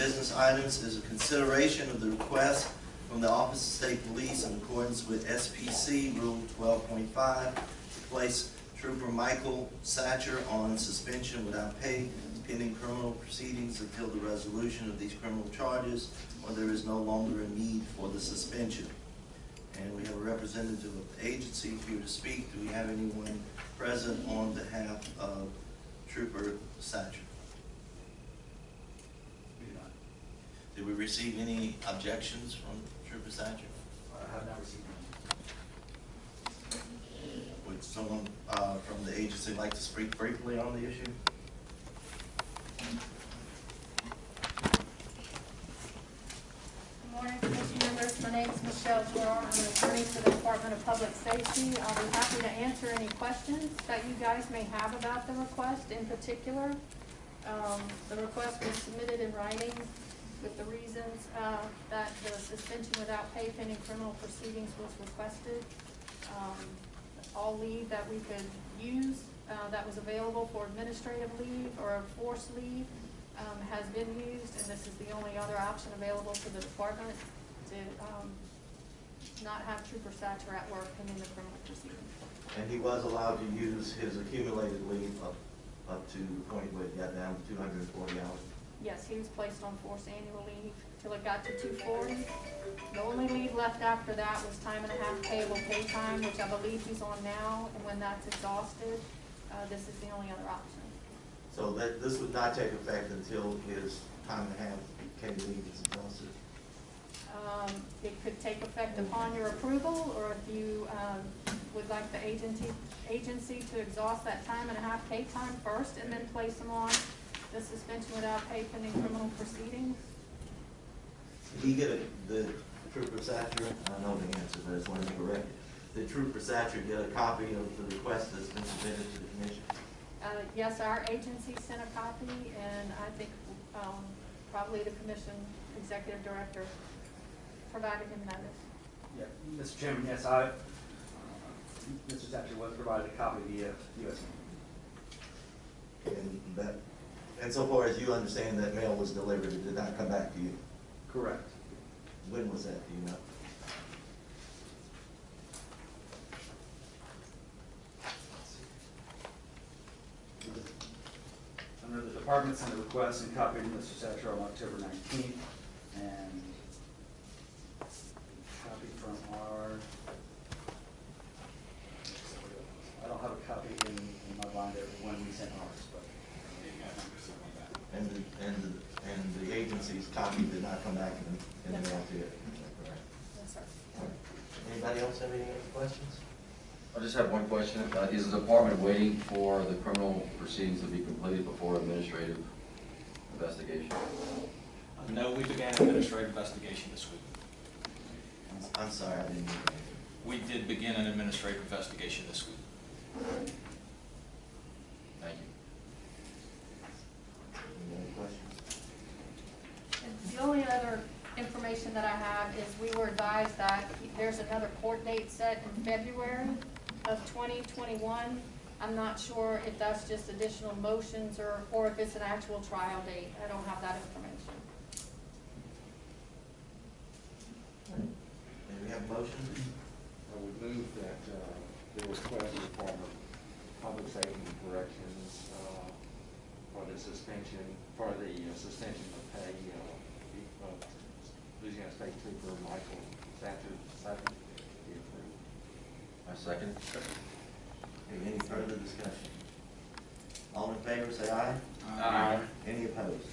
business items is a consideration of the request from the Office of State Police in accordance with SPC Rule 12.5 to place Trooper Michael Satcher on suspension without pay pending criminal proceedings until the resolution of these criminal charges or there is no longer a need for the suspension. And we have a representative of the agency here to speak. Do we have anyone present on behalf of Trooper Satcher? We do not. Did we receive any objections from Trooper Satcher? I have not received any. Would someone from the agency like to speak briefly on the issue? Good morning, commission members. My name is Michelle Gerard. I'm an attorney for the Department of Public Safety. I'll be happy to answer any questions that you guys may have about the request in particular. The request was submitted in writing with the reasons that the suspension without pay pending criminal proceedings was requested. All leave that we could use that was available for administrative leave or forced leave has been used, and this is the only other option available for the department to not have Trooper Satcher at work pending the criminal proceedings. And he was allowed to use his accumulated leave up to the point where it got down to 240 hours? Yes, he was placed on forced annual leave till it got to 240. The only leave left after that was time and a half payable pay time, which I believe he's on now, and when that's exhausted, this is the only other option. So that this would not take effect until his time and a half paid leave is exhausted? It could take effect upon your approval, or if you would like the agency to exhaust that time and a half pay time first and then place him on the suspension without pay pending criminal proceedings. Did he get the Trooper Satcher? I know the answer, but I just want to correct it. Did Trooper Satcher get a copy of the request that's been submitted to the commission? Yes, our agency sent a copy, and I think probably the commission executive director provided him notice. Yeah, Mr. Chairman, yes, Mr. Satcher was provided a copy via U.S. mail. And so far as you understand, that mail was delivered, it did not come back to you? Correct. When was that, do you know? Under the department sent a request and copied Mr. Satcher on October 19th, and copy from our, I don't have a copy in my binder when we sent ours, but. And the agency's copy did not come back in the mail to you? Correct. Yes, sir. Anybody else have any other questions? I just have one question. Is the department waiting for the criminal proceedings to be completed before administrative investigation? No, we began an administrative investigation this week. I'm sorry, I didn't hear that. We did begin an administrative investigation this week. Thank you. Any other questions? The only other information that I have is we were advised that there's another court date set in February of 2021. I'm not sure if that's just additional motions or if it's an actual trial date. I don't have that information. May we have a motion? I would move that the request of the Department of Public Safety and Corrections for the suspension of pay of Louisiana State Trooper Michael Satcher be approved. I second. Any further discussion? All in favor, say aye. Aye. Any opposed?